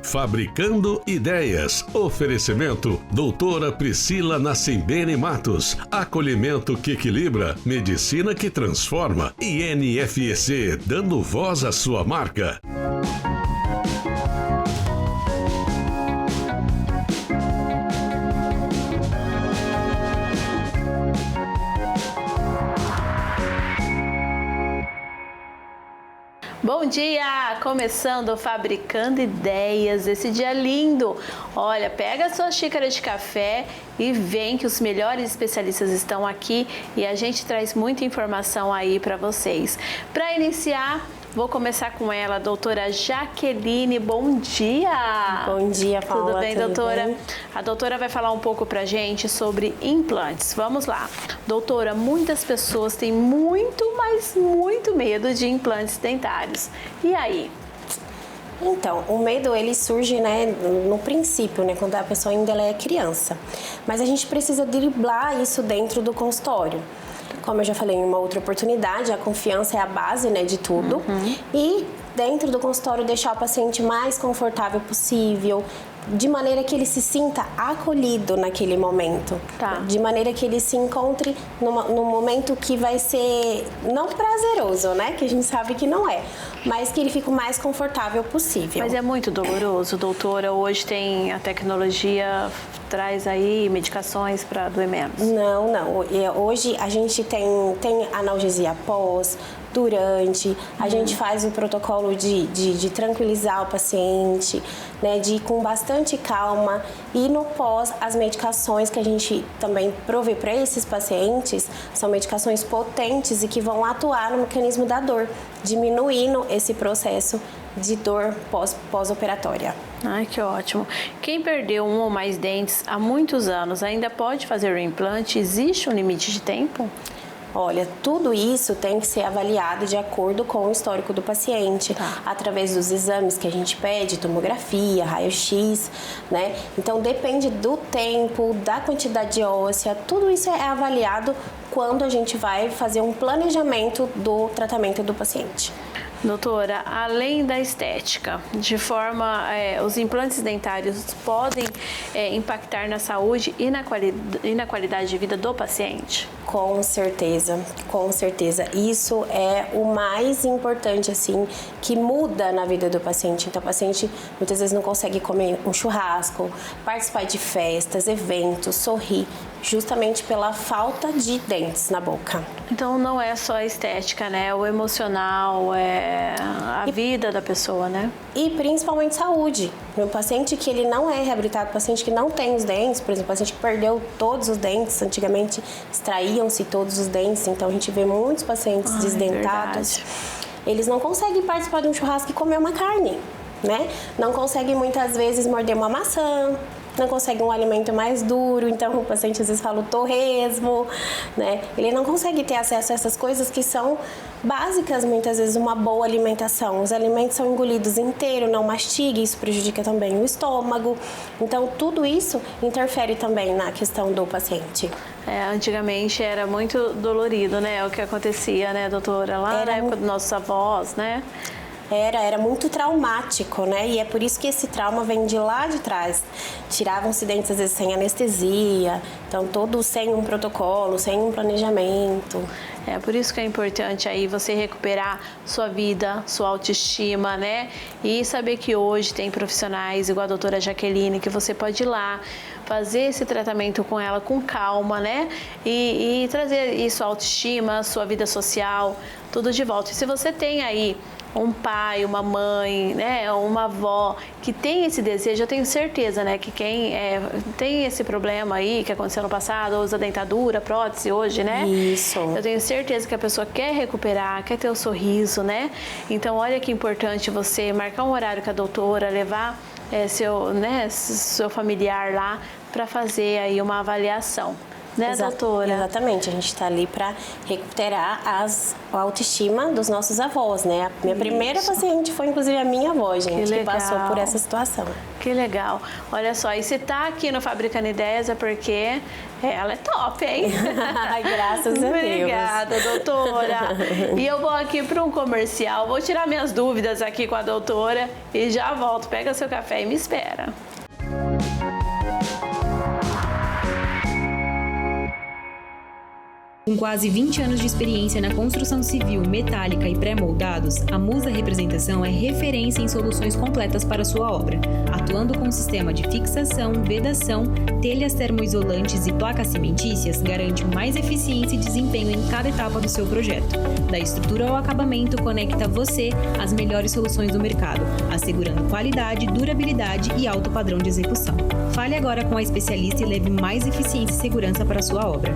Fabricando Ideias. Oferecimento doutora Priscila Nassimbene Matos. Acolhimento que equilibra, medicina que transforma. E NFEC, dando voz à sua marca. Bom dia! Começando Fabricando Ideias, esse dia lindo. Olha, pega a sua xícara de café e vem que os melhores especialistas estão aqui e a gente traz muita informação aí para vocês. Para iniciar, vou começar com ela, a doutora Jaqueline. Bom dia! Bom dia, Paula. Tudo bem, doutora? Bem? A doutora vai falar um pouco pra gente sobre implantes. Vamos lá. Doutora, muitas pessoas têm muito, mas muito medo de implantes dentários. E aí? Então, o medo ele surge, no princípio, quando a pessoa ainda é criança. Mas a gente precisa driblar isso dentro do consultório. Como eu já falei em uma outra oportunidade, a confiança é a base, de tudo. E dentro do consultório deixar o paciente mais confortável possível, de maneira que ele se sinta acolhido naquele momento. Tá. De maneira que ele se encontre num momento que vai ser não prazeroso, que a gente sabe que não é, mas que ele fique o mais confortável possível. Mas é muito doloroso, doutora? Hoje tem a tecnologia, traz aí medicações para doer menos? Não. Hoje a gente tem analgesia pós, durante, a gente faz o protocolo de tranquilizar o paciente, de ir com bastante calma, e no pós as medicações que a gente também provê para esses pacientes são medicações potentes e que vão atuar no mecanismo da dor, diminuindo esse processo de dor pós-operatória. Ai, que ótimo. Quem perdeu um ou mais dentes há muitos anos ainda pode fazer o implante? Existe um limite de tempo? Olha, tudo isso tem que ser avaliado de acordo com o histórico do paciente, através dos exames que a gente pede, tomografia, raio-x, Então, depende do tempo, da quantidade óssea, tudo isso é avaliado quando a gente vai fazer um planejamento do tratamento do paciente. Doutora, além da estética, os implantes dentários podem impactar na saúde e na qualidade de vida do paciente? Com certeza. Isso é o mais importante, que muda na vida do paciente. Então, o paciente muitas vezes não consegue comer um churrasco, participar de festas, eventos, sorrir, justamente pela falta de dentes na boca. Então, não é só a estética, o emocional, a vida da pessoa, E principalmente saúde. O paciente que ele não é reabilitado, o paciente que não tem os dentes, por exemplo, o paciente que perdeu todos os dentes, antigamente extraíam-se todos os dentes, então a gente vê muitos pacientes desdentados. Verdade. Eles não conseguem participar de um churrasco e comer uma carne, Não conseguem muitas vezes morder uma maçã, não consegue um alimento mais duro, então o paciente às vezes fala o torresmo, Ele não consegue ter acesso a essas coisas que são básicas, muitas vezes, uma boa alimentação. Os alimentos são engolidos inteiro, não mastiga, isso prejudica também o estômago. Então, tudo isso interfere também na questão do paciente. Antigamente era muito dolorido, o que acontecia, doutora? Lá na época dos nossos avós, Era muito traumático, E é por isso que esse trauma vem de lá de trás. Tiravam-se dentes, às vezes, sem anestesia, então todos sem um protocolo, sem um planejamento. É por isso que é importante aí você recuperar sua vida, sua autoestima, E saber que hoje tem profissionais igual a doutora Jaqueline, que você pode ir lá, fazer esse tratamento com ela com calma, E trazer isso, a autoestima, sua vida social, tudo de volta. E se você tem aí um pai, uma mãe, uma avó que tem esse desejo, eu tenho certeza, que quem tem esse problema aí que aconteceu no passado, usa dentadura, prótese hoje, Isso. Eu tenho certeza que a pessoa quer recuperar, quer ter o sorriso, Então, olha que importante você marcar um horário com a doutora, levar seu familiar lá para fazer aí uma avaliação. né, doutora? Exatamente, a gente está ali para recuperar a autoestima dos nossos avós, né? A minha primeira paciente foi, inclusive, a minha avó, gente, que passou por essa situação. Que legal. Olha só, e se tá aqui no Fabricando Ideias é porque ela é top, hein? Ai, graças a Deus. Obrigada, doutora. E eu vou aqui para um comercial, vou tirar minhas dúvidas aqui com a doutora e já volto. Pega seu café e me espera. Com quase 20 anos de experiência na construção civil, metálica e pré-moldados, a Musa Representação é referência em soluções completas para sua obra, atuando com um sistema de fixação, vedação, telhas termoisolantes e placas cimentícias, garante mais eficiência e desempenho em cada etapa do seu projeto. Da estrutura ao acabamento, conecta você às melhores soluções do mercado, assegurando qualidade, durabilidade e alto padrão de execução. Fale agora com a especialista e leve mais eficiência e segurança para a sua obra.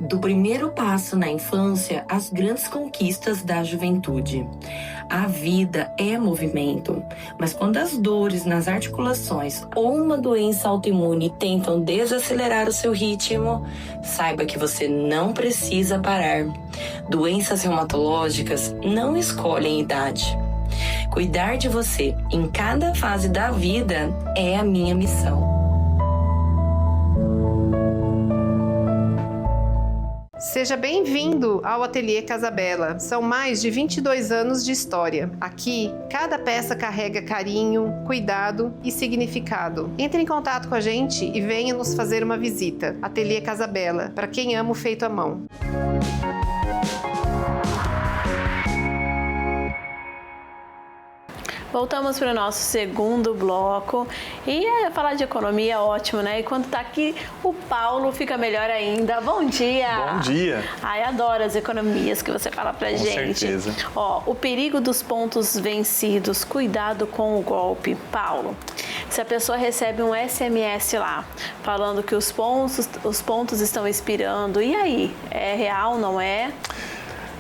Do primeiro passo na infância às grandes conquistas da juventude. A vida é movimento, mas quando as dores nas articulações ou uma doença autoimune tentam desacelerar o seu ritmo, saiba que você não precisa parar. Doenças reumatológicas não escolhem idade. Cuidar de você em cada fase da vida é a minha missão. Seja bem-vindo ao Ateliê Casabella. São mais de 22 anos de história. Aqui, cada peça carrega carinho, cuidado e significado. Entre em contato com a gente e venha nos fazer uma visita. Ateliê Casabella, para quem ama o feito à mão. Voltamos para o nosso segundo bloco e falar de economia é ótimo, né? E quando tá aqui o Paulo fica melhor ainda. Bom dia! Bom dia! Ai, adoro as economias que você fala pra gente. Com certeza. Ó, o perigo dos pontos vencidos, cuidado com o golpe. Paulo, se a pessoa recebe um SMS lá, falando que os pontos estão expirando, e aí? É real, não é?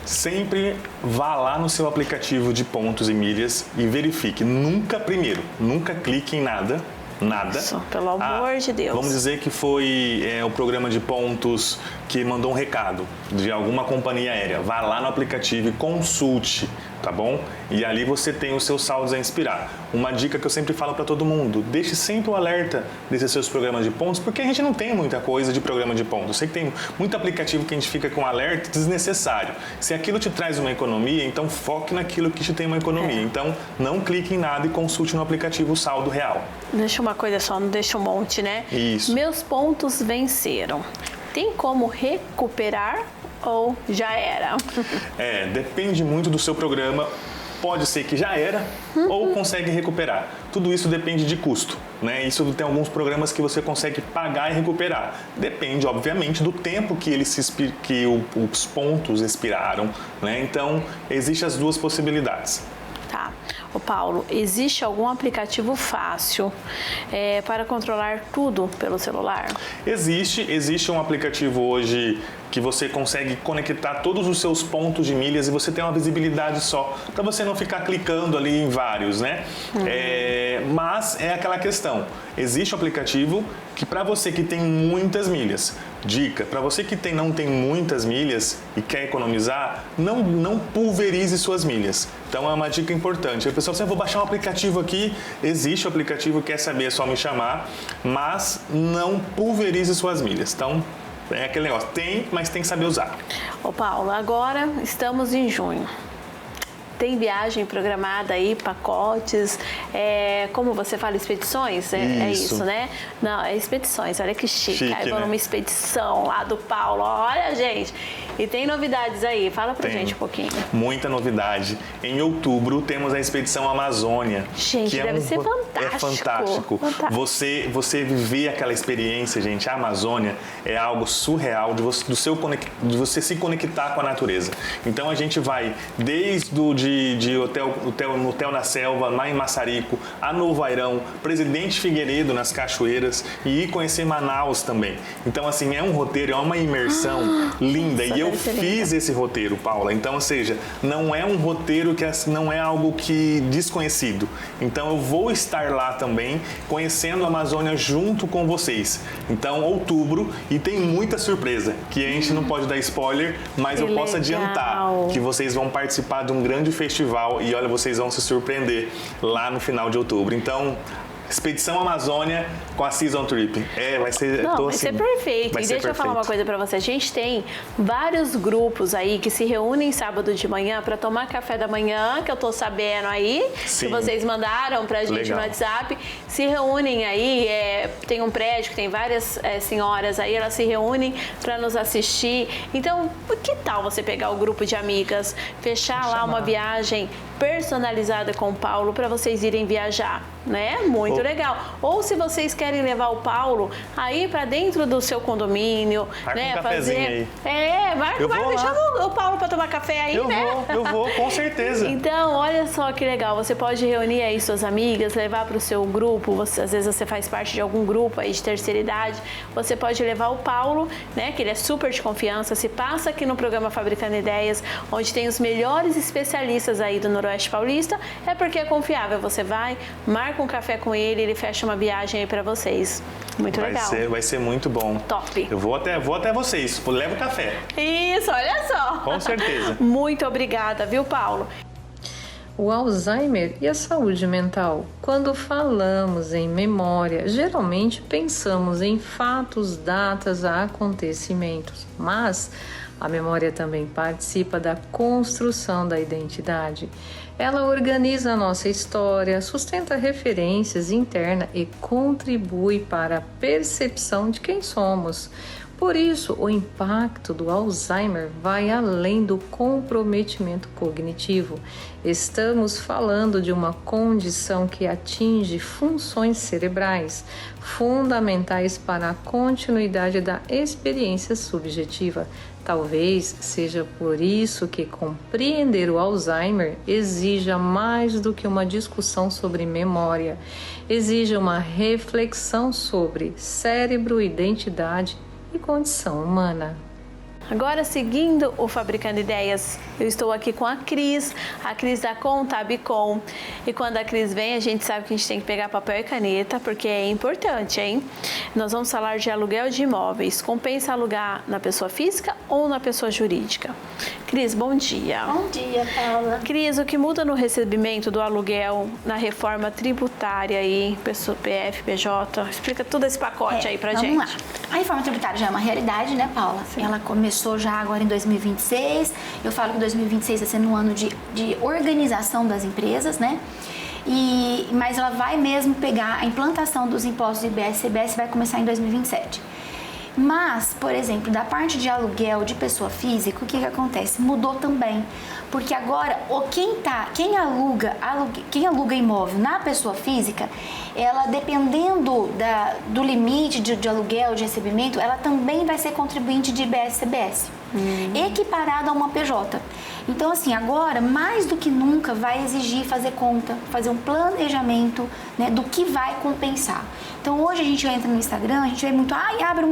Sempre vá lá no seu aplicativo de pontos e milhas e verifique. Nunca clique em nada. Isso, pelo amor de Deus. Vamos dizer que foi o programa de pontos que mandou um recado de alguma companhia aérea. Vá lá no aplicativo e consulte, tá bom? E ali você tem os seus saldos a expirar. Uma dica que eu sempre falo para todo mundo, deixe sempre o alerta desses seus programas de pontos, porque a gente não tem muita coisa de programa de pontos. Eu sei que tem muito aplicativo que a gente fica com alerta desnecessário. Se aquilo te traz uma economia, então foque naquilo que te tem uma economia. Então não clique em nada e consulte no aplicativo o saldo real. Deixa uma coisa só, não deixa um monte, né? Isso. Meus pontos venceram. Tem como recuperar ou já era? Depende muito do seu programa. Pode ser que já era ou consegue recuperar. Tudo isso depende de custo, né? Isso tem alguns programas que você consegue pagar e recuperar. Depende, obviamente, do tempo que os pontos expiraram, né? Então, existem as duas possibilidades. Tá. Ô Paulo, existe algum aplicativo fácil para controlar tudo pelo celular? Existe um aplicativo hoje que você consegue conectar todos os seus pontos de milhas e você tem uma visibilidade só, para você não ficar clicando ali em vários, né? Mas é aquela questão, existe um aplicativo que para você que tem muitas milhas, dica, para você que não tem muitas milhas e quer economizar, não pulverize suas milhas. Então é uma dica importante. A pessoa, vou baixar um aplicativo aqui, existe o aplicativo, quer saber, é só me chamar, mas não pulverize suas milhas. Então, é aquele negócio, mas tem que saber usar. Ô Paulo, agora estamos em junho. Tem viagem programada aí, pacotes, como você fala, expedições? É isso, né? Não, é expedições, olha que chique. Aí vou numa expedição lá do Paulo, olha gente. E tem novidades aí, fala pra gente um pouquinho. Muita novidade. Em outubro temos a Expedição Amazônia. Gente, que deve ser fantástico. É fantástico. Você viver aquela experiência, gente, a Amazônia é algo surreal de você se conectar com a natureza. Então a gente vai desde de hotel na Selva, lá em Massarico, a Novo Airão, Presidente Figueiredo nas Cachoeiras e ir conhecer Manaus também. Então, assim, é um roteiro, é uma imersão linda. E eu eu fiz esse roteiro, Paula. Então, ou seja, não é um roteiro que não é algo que desconhecido. Então, eu vou estar lá também, conhecendo a Amazônia junto com vocês. Então, outubro, e tem muita surpresa, que a gente não pode dar spoiler, mas eu posso adiantar que vocês vão participar de um grande festival e olha, vocês vão se surpreender lá no final de outubro. Então, Expedição Amazônia com a Season Trip. Vai ser... Vai ser perfeito. E deixa eu falar uma coisa pra você. A gente tem vários grupos aí que se reúnem sábado de manhã pra tomar café da manhã, que eu tô sabendo aí, que vocês mandaram pra gente no WhatsApp. Se reúnem aí, tem um prédio que tem várias senhoras aí, elas se reúnem pra nos assistir. Então, que tal você pegar o grupo de amigas, fechar lá uma viagem personalizada com o Paulo pra vocês irem viajar, né? Muito legal. Ou se vocês querem levar o Paulo aí para dentro do seu condomínio, né? Um cafezinho aí. Marca, chama o Paulo para tomar café aí, Eu vou, com certeza. Então, olha só que legal. Você pode reunir aí suas amigas, levar para o seu grupo. Às vezes você faz parte de algum grupo aí de terceira idade. Você pode levar o Paulo, né? Que ele é super de confiança. Se passa aqui no programa Fabricando Ideias, onde tem os melhores especialistas aí do Noroeste Paulista, é porque é confiável. Você vai, marca um café com ele fecha uma viagem aí pra vocês. Muito legal. Vai ser muito bom. Top. Eu vou até vocês. Levo café. Isso, olha só. Com certeza. Muito obrigada, viu, Paulo? O Alzheimer e a saúde mental. Quando falamos em memória, geralmente pensamos em fatos, datas, acontecimentos, mas a memória também participa da construção da identidade. Ela organiza a nossa história, sustenta referências internas e contribui para a percepção de quem somos. Por isso, o impacto do Alzheimer vai além do comprometimento cognitivo. Estamos falando de uma condição que atinge funções cerebrais, fundamentais para a continuidade da experiência subjetiva. Talvez seja por isso que compreender o Alzheimer exija mais do que uma discussão sobre memória, exija uma reflexão sobre cérebro, identidade e condição humana. Agora, seguindo o Fabricando Ideias, eu estou aqui com a Cris da Contabicom. E quando a Cris vem, a gente sabe que a gente tem que pegar papel e caneta, porque é importante, hein? Nós vamos falar de aluguel de imóveis. Compensa alugar na pessoa física ou na pessoa jurídica? Cris, bom dia. Bom dia, Paula. Cris, o que muda no recebimento do aluguel na reforma tributária aí, pessoa PF, PJ? Explica todo esse pacote aí pra gente. Vamos lá. A reforma tributária já é uma realidade, né, Paula? Sim. Ela começou já agora em 2026. Eu falo que 2026 vai ser um ano de organização das empresas, né? Mas ela vai mesmo pegar a implantação dos impostos IBS e CBS, vai começar em 2027. Mas, por exemplo, da parte de aluguel de pessoa física, o que acontece? Mudou também. Porque agora, quem aluga imóvel na pessoa física, ela, dependendo do limite de aluguel, de recebimento, ela também vai ser contribuinte de IBS e CBS, equiparado a uma PJ. Então, assim, agora, mais do que nunca, vai exigir fazer conta, fazer um planejamento, né, do que vai compensar. Então, hoje a gente entra no Instagram, a gente vê muito, abre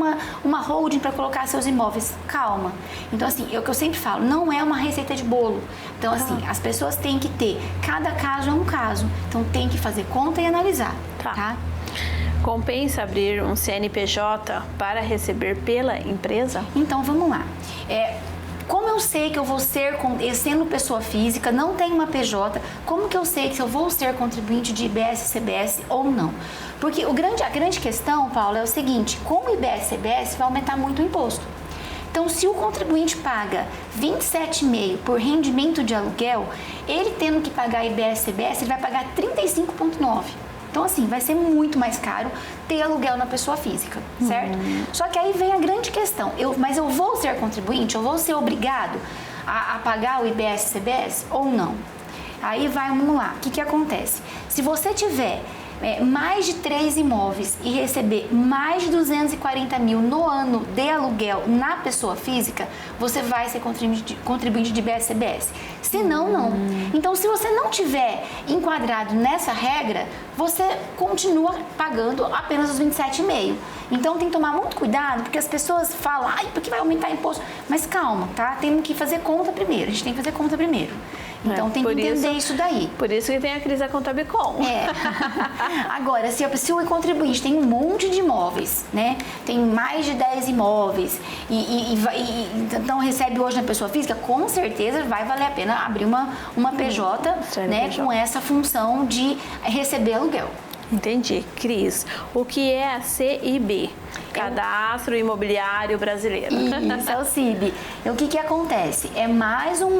uma holding para colocar seus imóveis. Calma. Então, assim, é o que eu sempre falo, não é uma receita de bolo. Então, assim, as pessoas têm que ter, cada caso é um caso. Então, tem que fazer conta e analisar, tá? Compensa abrir um CNPJ para receber pela empresa? Então, vamos lá. Como eu sei que eu vou ser, sendo pessoa física, não tenho uma PJ, como que eu sei que eu vou ser contribuinte de IBS e CBS ou não? Porque a grande questão, Paula, é o seguinte, com o IBS e CBS vai aumentar muito o imposto. Então, se o contribuinte paga 27,5% por rendimento de aluguel, ele tendo que pagar IBS e CBS, ele vai pagar 35,9%. Então, assim, vai ser muito mais caro ter aluguel na pessoa física, certo? Só que aí vem a grande questão. Mas eu vou ser contribuinte? Eu vou ser obrigado a pagar o IBS e CBS ou não? Aí vamos lá. O que acontece? Se você tiver mais de 3 imóveis e receber mais de 240 mil no ano de aluguel na pessoa física, você vai ser contribuinte de BSBS. Se não, não. Então, se você não tiver enquadrado nessa regra, você continua pagando apenas os 27,5. Então, tem que tomar muito cuidado, porque as pessoas falam, porque vai aumentar imposto. Mas calma, tá? Temos que fazer conta primeiro. A gente tem que fazer conta primeiro. Então, tem que entender isso daí. Por isso que tem a crise da Contabicom. Agora, se o contribuinte tem um monte de imóveis, né? Tem mais de 10 imóveis então recebe hoje na pessoa física, com certeza vai valer a pena abrir uma PJ, né? Com essa função de receber aluguel. Entendi. Cris, o que é a CIB? Cadastro Imobiliário Brasileiro. Isso, é o CIB. Então, o que acontece? É mais um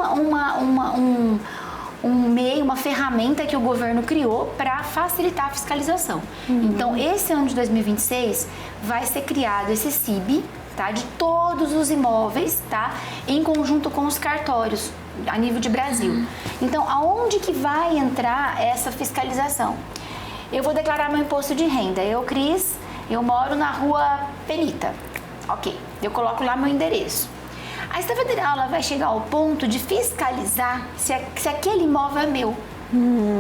meio, uma ferramenta que o governo criou para facilitar a fiscalização. Então, esse ano de 2026 vai ser criado esse CIB, tá? De todos os imóveis, tá? Em conjunto com os cartórios a nível de Brasil. Então, aonde que vai entrar essa fiscalização? Eu vou declarar meu imposto de renda. Eu, Cris, eu moro na Rua Penita. Ok, eu coloco lá meu endereço. A Receita Federal ela vai chegar ao ponto de fiscalizar se aquele imóvel é meu.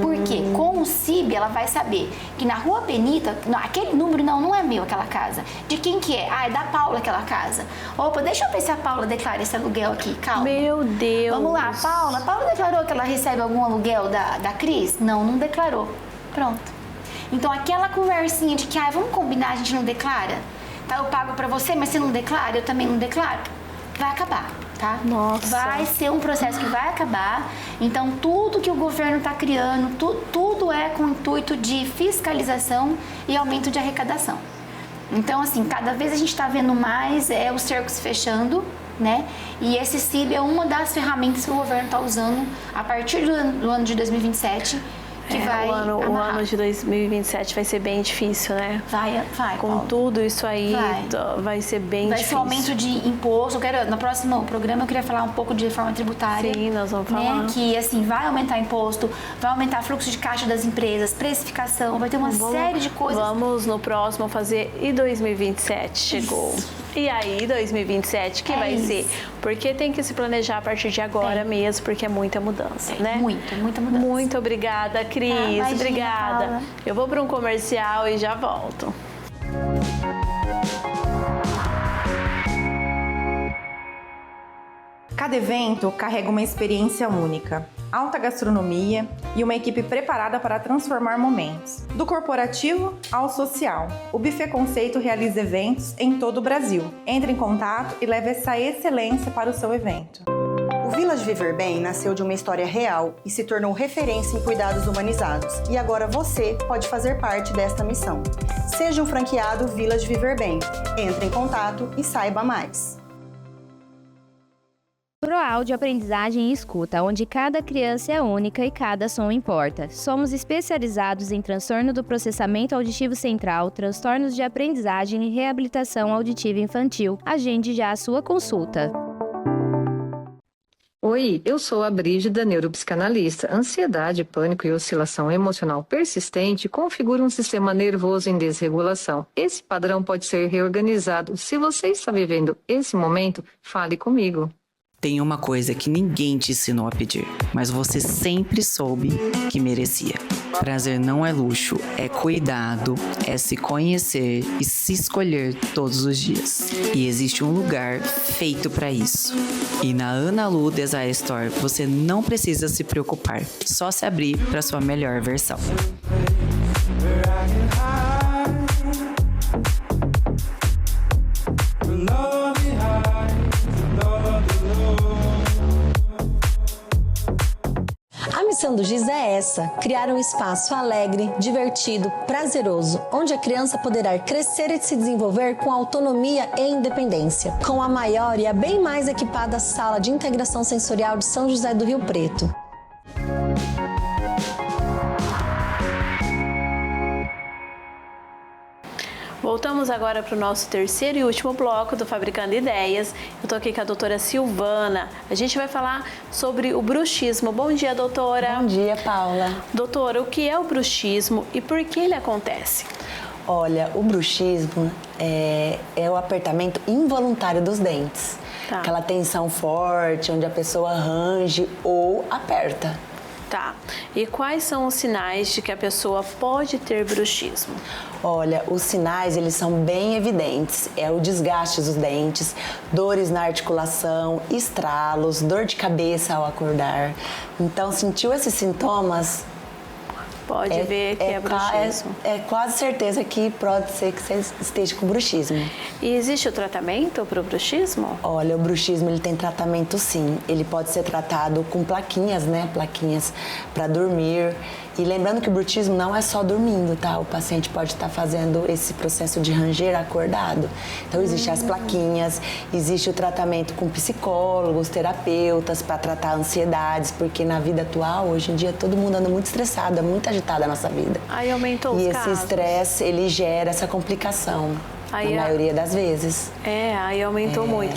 Por quê? Com o CIB, ela vai saber que na Rua Penita, aquele número não é meu, aquela casa. De quem que é? É da Paula aquela casa. Opa, deixa eu ver se a Paula declara esse aluguel aqui, calma. Meu Deus! Vamos lá, Paula. Paula declarou que ela recebe algum aluguel da Cris? Não declarou. Pronto. Então, aquela conversinha de que, vamos combinar, a gente não declara? Tá, eu pago pra você, mas você não declara, eu também não declaro? Vai acabar, tá? Nossa. Vai ser um processo que vai acabar. Então, tudo que o governo tá criando, tudo é com o intuito de fiscalização e aumento de arrecadação. Então, assim, cada vez a gente tá vendo mais o cerco se fechando, né? E esse CIB é uma das ferramentas que o governo tá usando a partir do ano de 2027, que vai o ano de 2027 vai ser bem difícil, né? Vai, com Paulo. Tudo isso aí vai ser bem difícil. Vai ser aumento de imposto. No próximo programa eu queria falar um pouco de reforma tributária. Sim, nós vamos falar. Que assim, vai aumentar imposto, vai aumentar fluxo de caixa das empresas, precificação, vai ter uma série de coisas. Vamos no próximo fazer e 2027 chegou. E aí, 2027, que vai ser? Porque tem que se planejar a partir de agora mesmo, porque é muita mudança, né? Muita mudança. Muito obrigada, Cris. Imagina, obrigada. Paula. Eu vou para um comercial e já volto. Cada evento carrega uma experiência única, alta gastronomia e uma equipe preparada para transformar momentos. Do corporativo ao social, o Buffet Conceito realiza eventos em todo o Brasil. Entre em contato e leve essa excelência para o seu evento. O Village Viver Bem nasceu de uma história real e se tornou referência em cuidados humanizados. E agora você pode fazer parte desta missão. Seja um franqueado Village Viver Bem. Entre em contato e saiba mais. ProAudio Aprendizagem e Escuta, onde cada criança é única e cada som importa. Somos especializados em transtorno do processamento auditivo central, transtornos de aprendizagem e reabilitação auditiva infantil. Agende já a sua consulta. Oi, eu sou a Brígida, neuropsicanalista. Ansiedade, pânico e oscilação emocional persistente configuram um sistema nervoso em desregulação. Esse padrão pode ser reorganizado. Se você está vivendo esse momento, fale comigo. Tem uma coisa que ninguém te ensinou a pedir, mas você sempre soube que merecia. Prazer não é luxo, é cuidado, é se conhecer e se escolher todos os dias. E existe um lugar feito para isso. E na Ana Lu Desire Store você não precisa se preocupar, só se abrir para sua melhor versão. A missão do GIS é essa: criar um espaço alegre, divertido, prazeroso, onde a criança poderá crescer e se desenvolver com autonomia e independência. Com a maior e a bem mais equipada sala de integração sensorial de São José do Rio Preto. Voltamos agora para o nosso terceiro e último bloco do Fabricando Ideias. Eu estou aqui com a doutora Silvana. A gente vai falar sobre o bruxismo. Bom dia, doutora. Bom dia, Paula. Doutora, o que é o bruxismo e por que ele acontece? Olha, o bruxismo é o apertamento involuntário dos dentes. Tá. Aquela tensão forte, onde a pessoa range ou aperta. Tá. E quais são os sinais de que a pessoa pode ter bruxismo? Olha, os sinais, eles são bem evidentes. É o desgaste dos dentes, dores na articulação, estralos, dor de cabeça ao acordar. Então, sentiu esses sintomas? Pode ver que é bruxismo. É quase certeza que pode ser que você esteja com bruxismo. E existe o tratamento para o bruxismo? Olha, o bruxismo ele tem tratamento sim. Ele pode ser tratado com plaquinhas, né? Plaquinhas para dormir. E lembrando que o bruxismo não é só dormindo, tá? O paciente pode estar fazendo esse processo de ranger acordado. Então, existem as plaquinhas, existe o tratamento com psicólogos, terapeutas para tratar ansiedades, porque na vida atual, hoje em dia, todo mundo anda muito estressado, é muito agitada a nossa vida. Aí aumentou os casos. E esse estresse, ele gera essa complicação. Aí na maioria das vezes. Aí aumentou muito.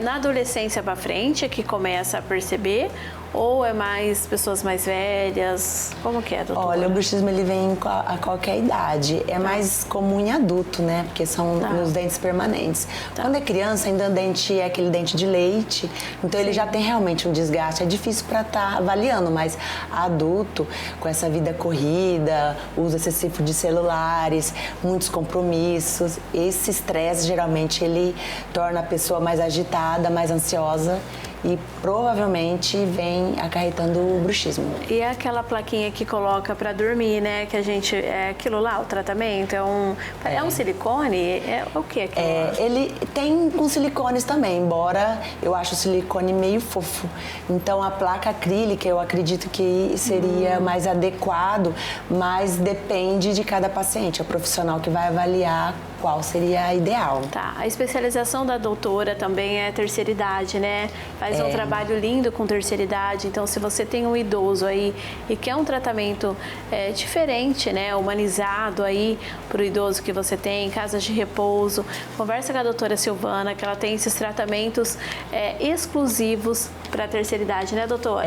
Na adolescência para frente é que começa a perceber ou é mais pessoas mais velhas? Como que é, doutora? Olha, o bruxismo ele vem a qualquer idade. É mais comum em adulto, né? Porque são os dentes permanentes. Quando é criança, ainda o dente é aquele dente de leite. Então ele já tem realmente um desgaste. É difícil para estar avaliando, mas adulto, com essa vida corrida, uso excessivo de celulares, muitos compromissos, esse estresse geralmente ele torna a pessoa mais agitada, mais ansiosa e provavelmente vem acarretando o bruxismo. E é aquela plaquinha que coloca para dormir, né? Que a gente, aquilo lá, o tratamento, é um silicone? É o que aquilo lá? Ele tem com silicones também, embora eu acho o silicone meio fofo. Então a placa acrílica eu acredito que seria mais adequado, mas depende de cada paciente. É o profissional que vai avaliar qual seria a ideal. Tá, a especialização da doutora também é terceira idade, né? Faz um trabalho lindo com terceira idade, então se você tem um idoso aí e quer um tratamento diferente, né? Humanizado aí pro idoso que você tem, casas de repouso, conversa com a doutora Silvana, que ela tem esses tratamentos exclusivos para a terceira idade, né, doutora?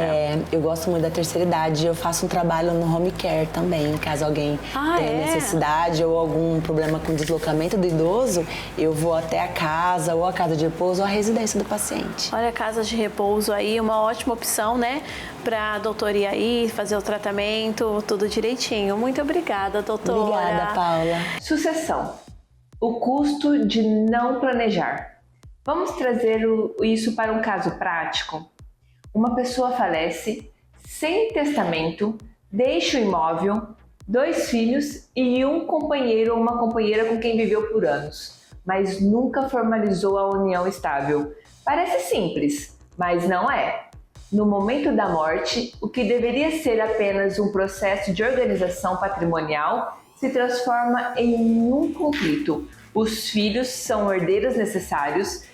Eu gosto muito da terceira idade, eu faço um trabalho no home care também, caso alguém tenha necessidade ou algum problema com deslocamento do idoso, eu vou até a casa, ou a casa de repouso, ou a residência do paciente. Olha, casa de repouso aí, uma ótima opção, né? Pra doutora ir aí, fazer o tratamento, tudo direitinho. Muito obrigada, doutora. Obrigada, Paula. Sucessão. O custo de não planejar. Vamos trazer isso para um caso prático. Uma pessoa falece sem testamento, deixa o imóvel, 2 filhos e um companheiro ou uma companheira com quem viveu por anos, mas nunca formalizou a união estável. Parece simples, mas não é. No momento da morte, o que deveria ser apenas um processo de organização patrimonial se transforma em um conflito. Os filhos são herdeiros necessários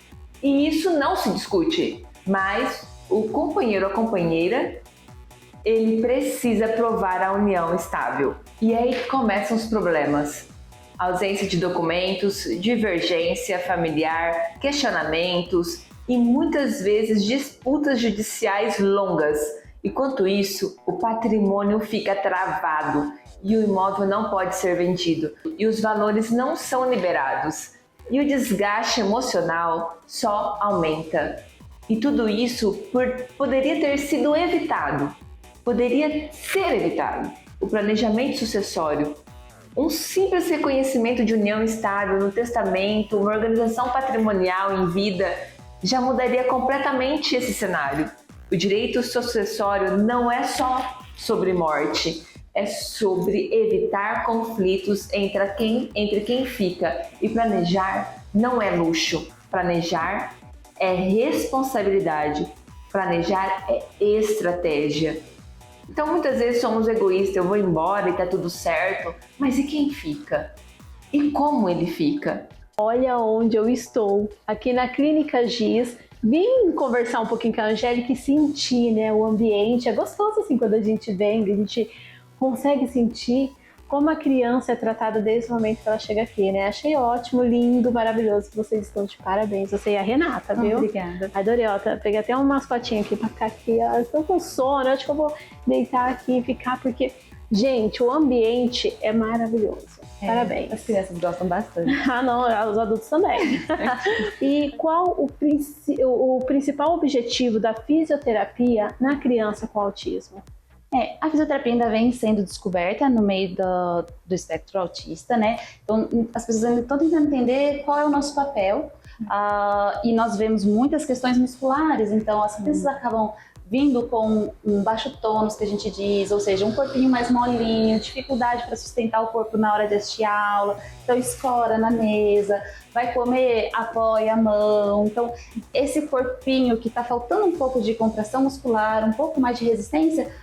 e isso não se discute, mas o companheiro ou a companheira ele precisa provar a união estável. E aí que começam os problemas. Ausência de documentos, divergência familiar, questionamentos e muitas vezes disputas judiciais longas. Enquanto isso, o patrimônio fica travado e o imóvel não pode ser vendido e os valores não são liberados. E o desgaste emocional só aumenta. E tudo isso poderia ter sido evitado. Poderia ser evitado. O planejamento sucessório, um simples reconhecimento de união estável no testamento, uma organização patrimonial em vida, já mudaria completamente esse cenário. O direito sucessório não é só sobre morte, é sobre evitar conflitos entre quem fica. E planejar não é luxo, planejar é responsabilidade, planejar é estratégia. Então muitas vezes somos egoístas, eu vou embora e tá tudo certo, mas e quem fica? E como ele fica? Olha onde eu estou, aqui na Clínica Giz. Vim conversar um pouquinho com a Angélica e sentir, né, o ambiente. É gostoso assim quando a gente vem, a gente consegue sentir como a criança é tratada desde o momento que ela chega aqui, né? Achei ótimo, lindo, maravilhoso. Vocês estão de parabéns. Você e a Renata, viu? Obrigada. Adorei, ó. Peguei até um mascotinho aqui pra ficar aqui. Ó. Estou com sono, acho que eu vou deitar aqui e ficar, porque, gente, o ambiente é maravilhoso. Parabéns. As crianças gostam bastante. Ah, não, os adultos também. E qual o principal objetivo da fisioterapia na criança com autismo? A fisioterapia ainda vem sendo descoberta no meio do espectro autista, né? Então, as pessoas ainda estão tentando entender qual é o nosso papel. E nós vemos muitas questões musculares, então as crianças acabam vindo com um baixo tônus, que a gente diz, ou seja, um corpinho mais molinho, dificuldade para sustentar o corpo na hora de assistir a aula, então escora na mesa, vai comer, apoia a mão. Então, esse corpinho que está faltando um pouco de contração muscular, um pouco mais de resistência,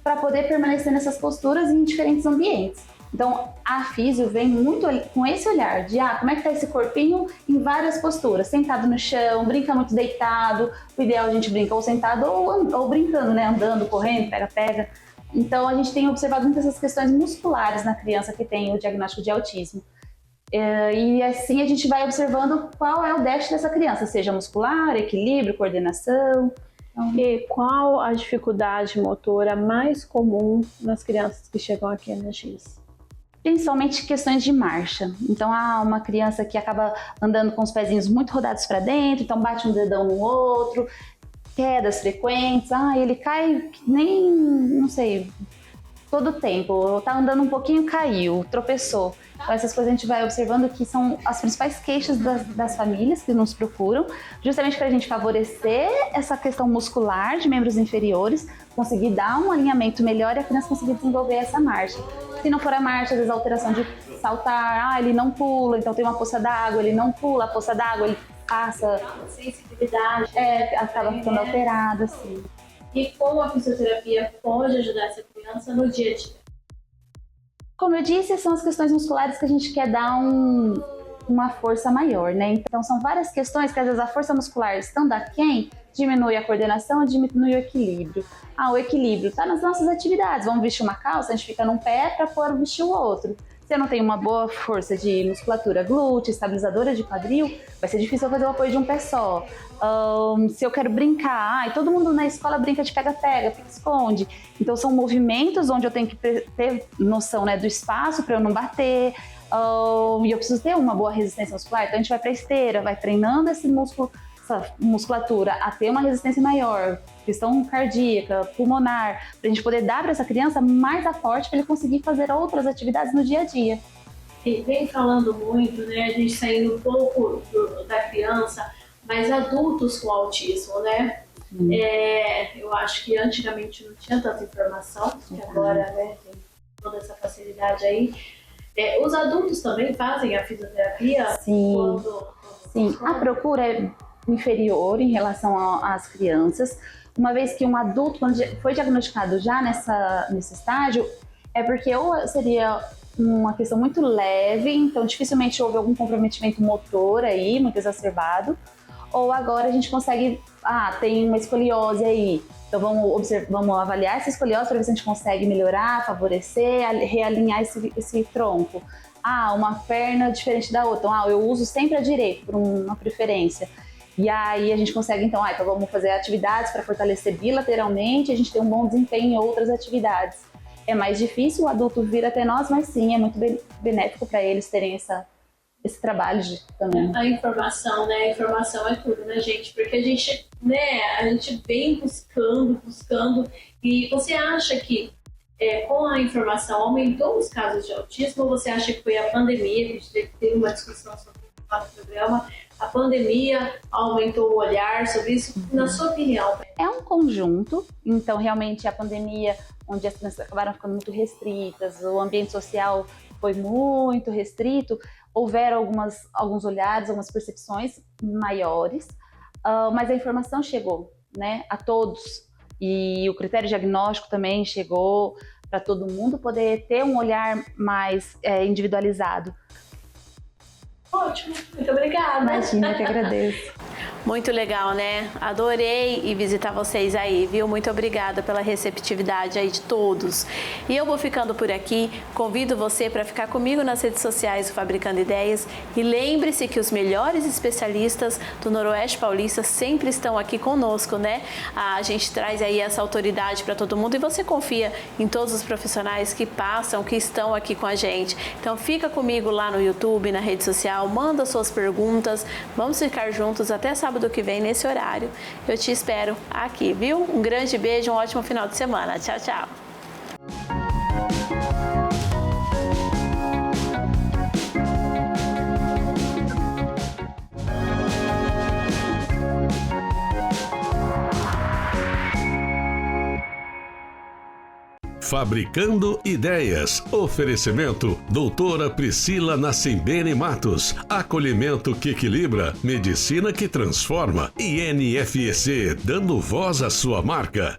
para poder permanecer nessas posturas em diferentes ambientes. Então, a físio vem muito com esse olhar de como é que tá esse corpinho em várias posturas, sentado no chão, brinca muito deitado, o ideal a gente brinca ou sentado ou brincando, né, andando, correndo, pega-pega. Então, a gente tem observado muitas essas questões musculares na criança que tem o diagnóstico de autismo. E assim a gente vai observando qual é o déficit dessa criança, seja muscular, equilíbrio, coordenação. E qual a dificuldade motora mais comum nas crianças que chegam aqui na GIS? Principalmente questões de marcha. Então, uma criança que acaba andando com os pezinhos muito rodados para dentro, então bate um dedão no outro, quedas frequentes, ele cai que nem, não sei, todo o tempo, tá andando um pouquinho, caiu, tropeçou. Então, essas coisas a gente vai observando que são as principais queixas das famílias que nos procuram, justamente para a gente favorecer essa questão muscular de membros inferiores, conseguir dar um alinhamento melhor e a criança conseguir desenvolver essa marcha. Se não for a marcha, às vezes a alteração de saltar, ele não pula, então tem uma poça d'água, ele não pula a poça d'água, ele passa. A sensibilidade. Acaba ficando alterada, assim. E como a fisioterapia pode ajudar essa criança no dia a dia? Como eu disse, são as questões musculares que a gente quer dar uma força maior, né? Então são várias questões que às vezes a força muscular estando aquém, diminui a coordenação, diminui o equilíbrio. O equilíbrio está nas nossas atividades. Vamos vestir uma calça, a gente fica num pé para vestir o outro. Se eu não tenho uma boa força de musculatura glútea, estabilizadora de quadril, vai ser difícil eu fazer o apoio de um pé só. Se eu quero brincar, todo mundo na escola brinca de pega-pega, pique-esconde. Então são movimentos onde eu tenho que ter noção, né, do espaço para eu não bater. E eu preciso ter uma boa resistência muscular. Então a gente vai para a esteira, vai treinando esse músculo, essa musculatura a ter uma resistência maior, questão cardíaca, pulmonar, para a gente poder dar para essa criança mais aporte para ele conseguir fazer outras atividades no dia a dia. E vem falando muito, né, a gente saindo um pouco da criança, mas adultos com autismo, né? Eu acho que antigamente não tinha tanta informação, que agora, né, tem toda essa facilidade aí. Os adultos também fazem a fisioterapia? Sim, sim. A procura é inferior em relação às crianças, uma vez que um adulto, quando foi diagnosticado já nesse estágio, é porque ou seria uma questão muito leve, então dificilmente houve algum comprometimento motor aí, muito exacerbado, ou agora a gente consegue, tem uma escoliose aí, então vamos avaliar essa escoliose para ver se a gente consegue melhorar, favorecer, realinhar esse tronco. Uma perna diferente da outra, então, eu uso sempre a direita, por uma preferência. E aí a gente consegue, então vamos fazer atividades para fortalecer bilateralmente, a gente tem um bom desempenho em outras atividades. É mais difícil o adulto vir até nós, mas sim, é muito benéfico para eles terem esse trabalho também. A informação, né? A informação é tudo, né, gente? Porque a gente vem buscando, e você acha que com a informação aumentou os casos de autismo, ou você acha que foi a pandemia, que a gente teve uma discussão sobre isso no programa, a pandemia aumentou o olhar sobre isso? Na sua opinião? É um conjunto, então realmente a pandemia, onde as crianças acabaram ficando muito restritas, o ambiente social foi muito restrito, houveram alguns olhares, algumas percepções maiores, mas a informação chegou, né, a todos, e o critério diagnóstico também chegou para todo mundo poder ter um olhar mais individualizado. Ótimo, muito obrigada. Imagina, que agradeço. Muito legal, né? Adorei ir visitar vocês aí, viu? Muito obrigada pela receptividade aí de todos. E eu vou ficando por aqui. Convido você para ficar comigo nas redes sociais do Fabricando Ideias. E lembre-se que os melhores especialistas do Noroeste Paulista sempre estão aqui conosco, né? A gente traz aí essa autoridade para todo mundo e você confia em todos os profissionais que passam, que estão aqui com a gente. Então fica comigo lá no YouTube, na rede social, manda suas perguntas. Vamos ficar juntos até sábado que vem nesse horário. Eu te espero aqui, viu? Um grande beijo, um ótimo final de semana. Tchau, tchau. Fabricando Ideias. Oferecimento: Doutora Priscila Nascimbene Matos. Acolhimento que equilibra, medicina que transforma. E NFEC, dando voz à sua marca.